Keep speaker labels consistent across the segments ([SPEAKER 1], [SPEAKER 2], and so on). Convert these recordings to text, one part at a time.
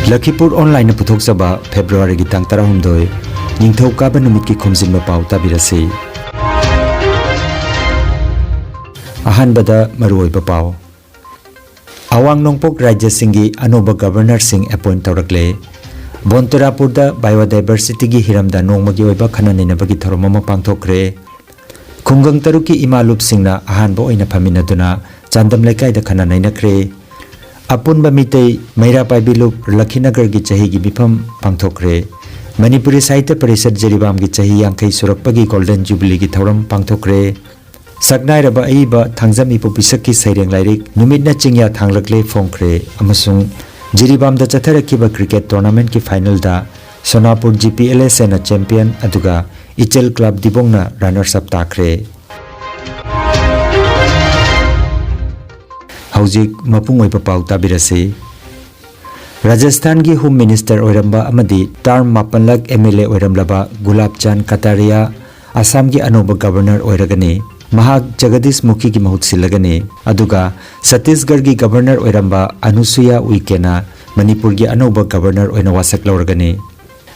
[SPEAKER 1] Lakhipuronline puthokjaba February gi tang 16 ningthaukaaba numit ki Khomjinba Pao tabirasi. Ahanbada maruoiba pao. Awang nongpok rajya singi anoba governor sing appoint taurakle. Bontarapurda biodiversity gi hiramda nongmagi oiba khananinabagi thoromama pangthokre. Khungang taruki imalup singna ahanba oina phaminaduna Chandam Laikai da khananainakre. Apunba mitei Maira Paibilup Lakhinagar gi chahi gi bifam pangthokre. Manipuri Sahitya Parishad Jeribam gi chahi yangkai surakpagi Golden Jubilee gi thoram pangthokre. Saknairaba aiba thangjami pupisaki saireng lairik numitna chingya thanglakle phongkre amasung Jeribam da chatharakiba cricket tournament ki final da Sonapur GPLS na champion aduga Ichel Club Dibongna runners up takre. Haujik mapung oiba pau tabirasi. Rajasthan ki Home Minister oiramba amadi term 8 lakh MLA oiramlaba Gulab Chand Kataria Assam ki anoba governor oiragani. Mahak Jagadish Mukhi ki mahut silagani. Aduga Chhattisgarh ki governor oiramba Anusuya Uikena Manipur ki anoba governor oina wasak lauragani.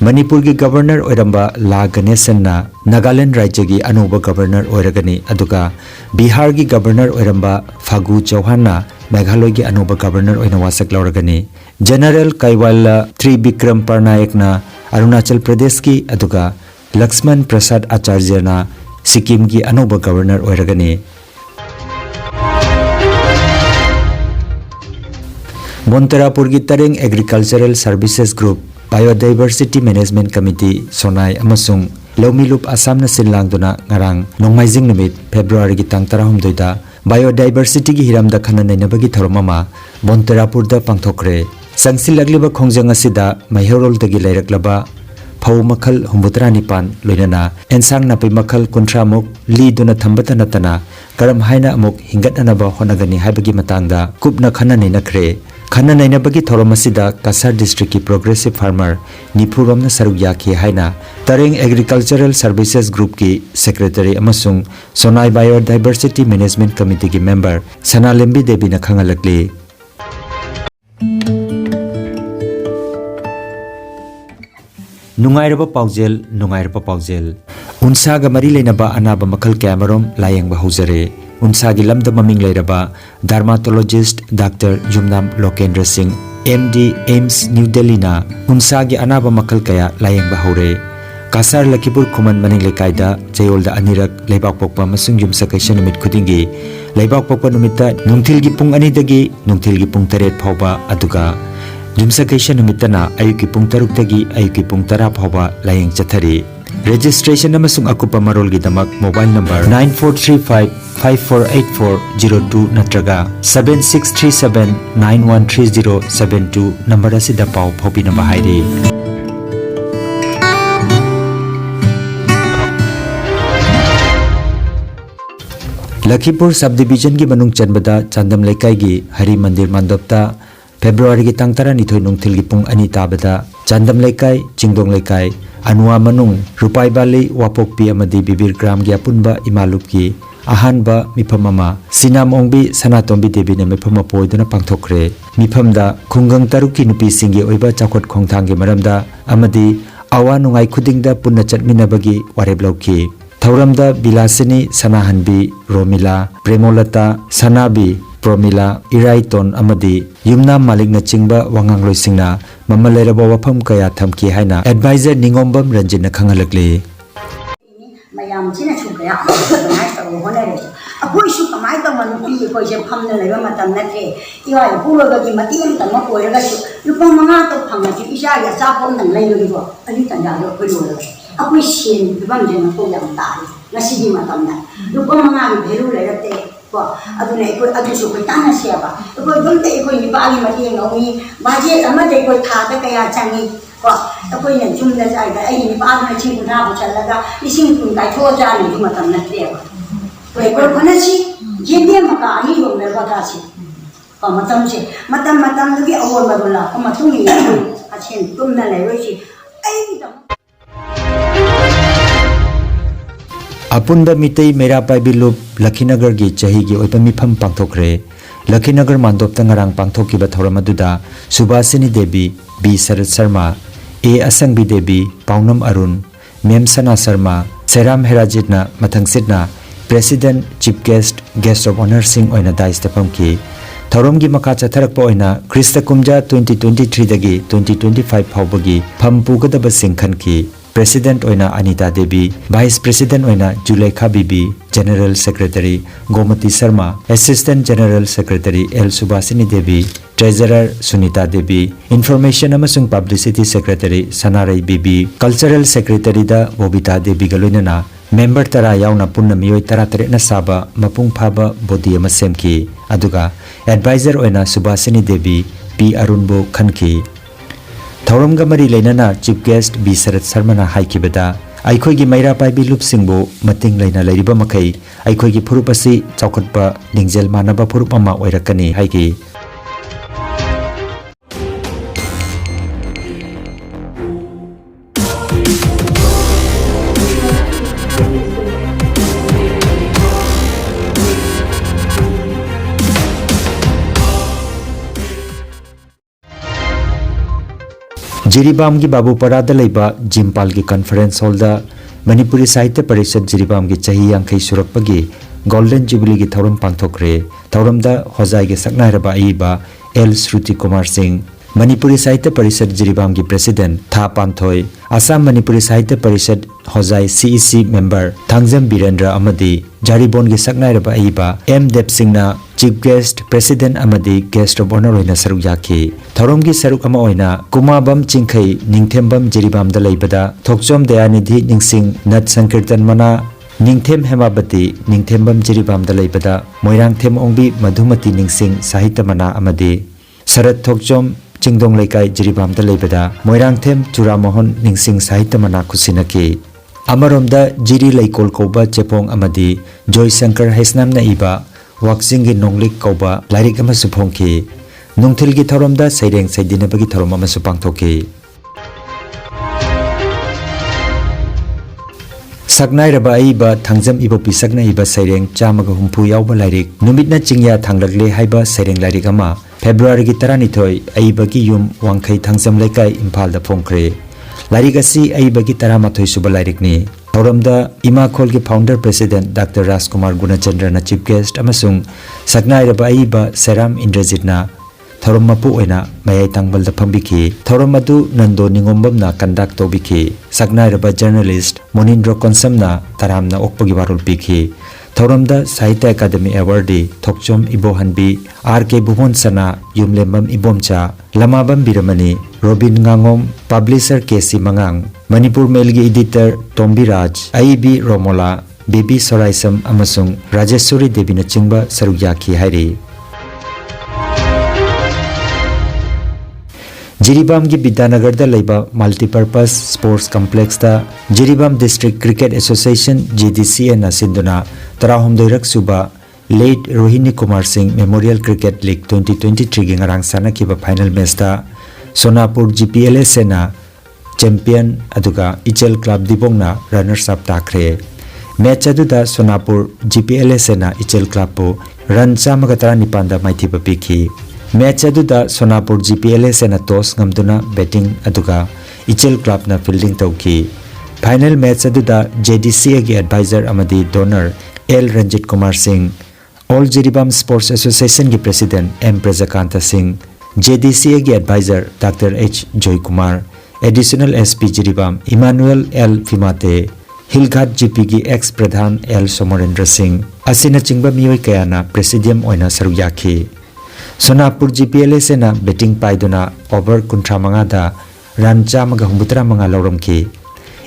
[SPEAKER 1] Manipur ki governor oiramba La Ganesan na Nagaland Rajya ki anoba governor oiragani. Aduga Bihar ki governor oiramba Phagu Chauhan na Meghalaya ki anoba governor oina wasak lauragani. General Kaiwala Tribikram Parnaik na Arunachal Pradesh ki aduga Lakshman Prasad Acharya na Sikkim ki anoba governor oiragani. Bontarapur ki Tareng Agricultural Services Group Biodiversity Management Committee Sonai amasung Laumilup Assam na sinlangduna ngarang nongmaijing numit February ki tang 16 da biodiversity ki hiramda khananainabagi thoromama Bontarapur da pangthokre. Sangsilagliba khongjang asida maihorol dagi lairaklaba Phau makhal humbutra nipan loinana ensang napi makhal kuntra muk li duna thambata natana karam haina amuk hingatnanaba honagani haibagi matangda kupna khananainakre. Khananainabagi thoromasida Kasar district ki progressive farmer Nipuromna saruk yakhi haina Tareng Agricultural Services Group ki secretary amasung Sonai Biodiversity Management Committee ki member Sanalembi Devi na khangalakli. Nungairaba paujel unsaga mari leinaba anaba makhal kamarom layeng bahuzare unsagi lamda maming leiraba dermatologist Dr. Jumnam Lokendra Singh MD AIMS New Delhi na unsagi anaba makhal kaya layeng bahore. Kasar Lakhipur Khuman maning lekaida Jayolda anirak leibak pokpa masung yumsa kaisa numit khudingi leibak pokpa numita nungthilgi pung 2 dagi nungthilgi pung 3 phawba aduga Jumsa kaisa numitana ayuki pung 6 dagi ayuki pung 10 phawba layeng chathari. Registration amasung akupa marol gi damak mobile number 9435548402 natraga 7637913072 number asida pau phobina bahairi. Lakhipur subdivision ki manung chanbada Chandam Laikai gi Hari Mandir Mandopta February ki tang 12 nungthil gi pung 2 tabada Chandam Laikai Chingdong Laikai Anua Manung Rupai Bali Wapokpi amadi Bibir Gram gi apunba imalup ki ahanba miphamama Sinam Ongbi Sanatombi Devi na mifhama poiduna pangthokre. Mifhamda khungang taruki nupi singi oiba chakhot khongthang gi maramda amadi awa nungai khudingda punna chatminabagi wareb lauki. Thauramda Bilasini Sanahanbi Romila Premolata Sanabi Promila Iraiton amadi Yumna Malikna chingba wangang loisingna mamaleraba wafam kaya thamki haina advisor Ningombam Ranjin na khangalakli.
[SPEAKER 2] Mayam china chukaya organize to honare apoi su kamai to manupi ko je phamna leba matam natre iwa puloga gi matiam tamma koiraga su lupa manga to phanga ji isa ya sa pom nang lai lo go ali tanja do ko lo apoi shin bam je na ko yam tai ngasi gi matam na lupa manga gi bheru lerate ko adune ko adu su ko tana siaba ko donte ko ni ba gi mati ngomi baje amade ko tha da kaya changi ko ko yen jumda jai da ai ni ba na chi na bu chalaga ising kun kai tho ja ni matam na tre ko ko khona chi jinde maka ani ro me ba ta chi ko matam che matam gi awon ma la ko matung ni a chen tum na lai ro chi ai ni da
[SPEAKER 1] Apunba mitei Mera Paibilup Lakhinagar gi chahi gi oipa mifam pangthokre. Lakhinagar mandopta ngarang pangthokiba thoramaduda Subhasini Devi B Sarat Sharma, A Asangbi Devi, Paunam Arun, Mem Sana Sharma, Seram Herajitna Mathangsitna President Chief Guest of Honor Sing Oina Dais Tapamki Thoromgi Maka Chatharakpa Oina Krista Kumja 2023 dagi 2025 Phawbagi Phampugadaba Sing Khanki President Oina Anita Devi, Vice President Oina Julekha Bibi, General Secretary Gomati Sharma, Assistant General Secretary L Subhasini Devi, Treasurer Sunita Devi, Information amasung Publicity Secretary Sanarai Bibi, Cultural Secretary da Bobita Devi Galoinana, Member tara yauna punna miyoi tara na saba mapung phaba body ama semki aduga advisor oina Subhasini Devi P Arunbo Khanki Thauramga mari leinana Chief Guest B Sarat Sharma na haikibada aikhoigi maira paibi lupsingbo mating leina leiriba makai aikhoigi phurup asi chaukhatpa ningjel manaba phurup ama oirakani haiki Jiribam ki Babupara da leiba Jimpal ki Conference Hall da Manipuri Sahitya Parishad Jiribam ki chahi yankai surakpagi Golden Jubilee ki thauram pangthokre thauram da hozai ge saknairaba aiba L Shruti Kumar Singh Manipuri Sahitya Parishad Jiribam ki President Tha Panthoi Assam Manipuri Sahitya Parishad hozai CEC member Thangjam Birendra amadi Jaribon ki saknairaba aiba M Dep Singh na Chief Guest President amadi Guest of Honor oina saruk yaki thauram gi saruk ama oina Kumabam Chingkhai Ningthembam Jiribam da leibada Thokchom Dayanidhi Ningsing Nat Sankirtan Mana Ningthem Hemabati Ningthembam Jiribam da leibada Moirang Them Ongbi Madhumati Ningsing Sahitya Mana amadi Sarat Thokchom Chingdong Laikai Jiribam da leibada Moirang Them Churamohon Ningsing Sahitya Mana kusinaki Amaromda Jiri Laikol Koba Chepong amadi Joy Shankar Haisnam na iba Waksingi Nonglik Koba Lairik ama supongki Nungthil gi thauramda saireng saidinabagi thauram ama supangthoki Saknai raba aiba Thangjam ibopi sakna iba saireng chamaga humpu yauba lairik Numitna chingya thanglagle haiba saireng lairik ama February gi 12 aiba gi yum Wangkhai Thangjam Laikai Imphal da phongkhre Lairik asi aiba gi 13 suba lairik ni Thauramda Ima Khol ki Founder President Dr. Rajkumar Gunachandra na Chief Guest amasung Saknai raba aiba Seram Indrajit na Thauram mapu oina mayai tangbal da phambiki Thauram adu Nando Ningombam na conduct tobiki Saknai raba journalist Monindro Konsam na taram na okpagi warul piki Thauramda Sahitya Academy Awardee Thokchom Ibohanbi R.K. Bhumon Sana Yumlembam Ibomcha Lamabam Biramani Robin Ngangom Publisher K.C. Mangang Manipur Mailgi Editor Tombi Raj I.B. Romola Bibi Soraisam amasung Rajeshwari Devi na chingba sarugyaki hairi Jiribam gi Bidanagar da leiba Multipurpose Sports Complex da Jiribam District Cricket Association GDCA na sinduna Tarahumdoirak suba Late Rohini Kumar Singh Memorial Cricket League 2023 gi ngarang sana kiba final match da Sonapur GPLS na champion aduga Ichel Club Dibong na runners up takre match adu da Sonapur GPLS na Ichel Club po run chamagatara nipanda maithiba piki Match aduda Sonapur GPLS na toss ngamduna batting aduga Ichel Club na fielding tauki Final match aduda JDCA gi advisor amadi donor L Ranjit Kumar Singh All Jiribam Sports Association gi President M Prajakanta Singh JDCA gi advisor Dr. H Joy Kumar Additional SP Jiribam Emmanuel L Fimate Hilghat GP gi ex Pradhan L Somarendra Singh asina chingba miyoi kayana presidium oina saruyaki Sonapur GPLS na betting paiduna over kuntra manga da run chamaga humbutra manga lauramki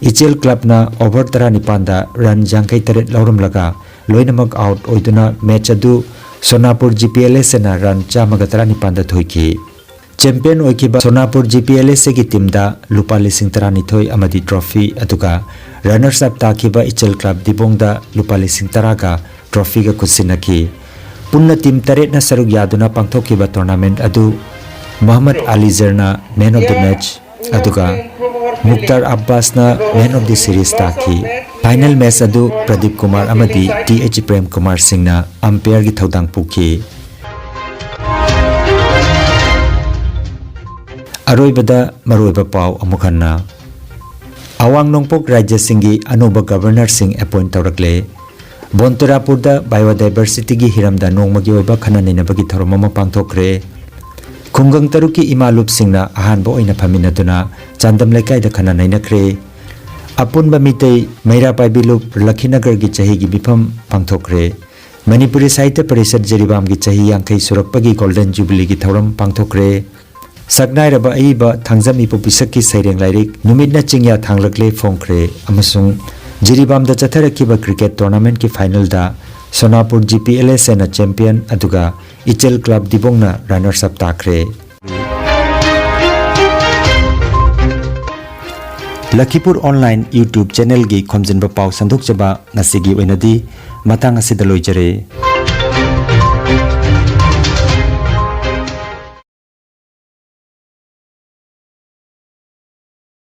[SPEAKER 1] Ichel Club na over tara nipanda run jangkai taret lauram laga loinamak out oiduna match adu Sonapur GPLS na run chamaga tara nipanda thoiki Champion oikiba Sonapur GPLS gi team da lupa lising tara nithoi amadi trophy aduga runners up takiba Ichel Club dibong da lupa lising tara ga trophy ga kusinaki Punna team taret na sarug yaduna pangthokiba tournament adu Muhammad Ali Zerna man of the match aduga Mukhtar Abbas na man of the series taki final match adu Pradeep Kumar amadi TH Prem Kumar Singh na umpire gi thodang puki अरोइबदा मरोइबा पाव अमुखन्ना अवांग नोंगपोक राज्य सिंगी अनोबा governor Singh appoint तौरकले बोंतरापुरदा biodiversity की हिरमदा नोंगमगी ओइबा खना नैनबगी थौरम अमा पांगथोखरे खुंगंग तरुकी इमालुप सिंगना अहानबा ओइना फमिनदुना चांदम लेकाइदा खना नैनखरे अपुनबा मितै मैरा पाइबिलुप लखीनगर की चही की बिफम पांगथोखरे मणिपुरी साहित्य परिषद जरीबाम की चही यांखै सुरकपगी गोल्डन जुबली की थौरम पांगथोखरे सकनाइरबा अइबा थांगजम इपु पिसकी सैरेंग लाइरिक नुमितना चिंगया थांगलकले फोंखरे अमसुंग जिरीबामदा चथरकिबा क्रिकेट टूर्नामेंट की फाइनल दा सोनापुर GPLS एना चैंपियन अदुगा इचल क्लब दिबोंगना रनर्स अप ताखरे लखीपुर ऑनलाइन YouTube चैनल की खोमजिनबा पाव संदोकचबा नसिगी ओइनदी मतंग असिदा लोइजरे।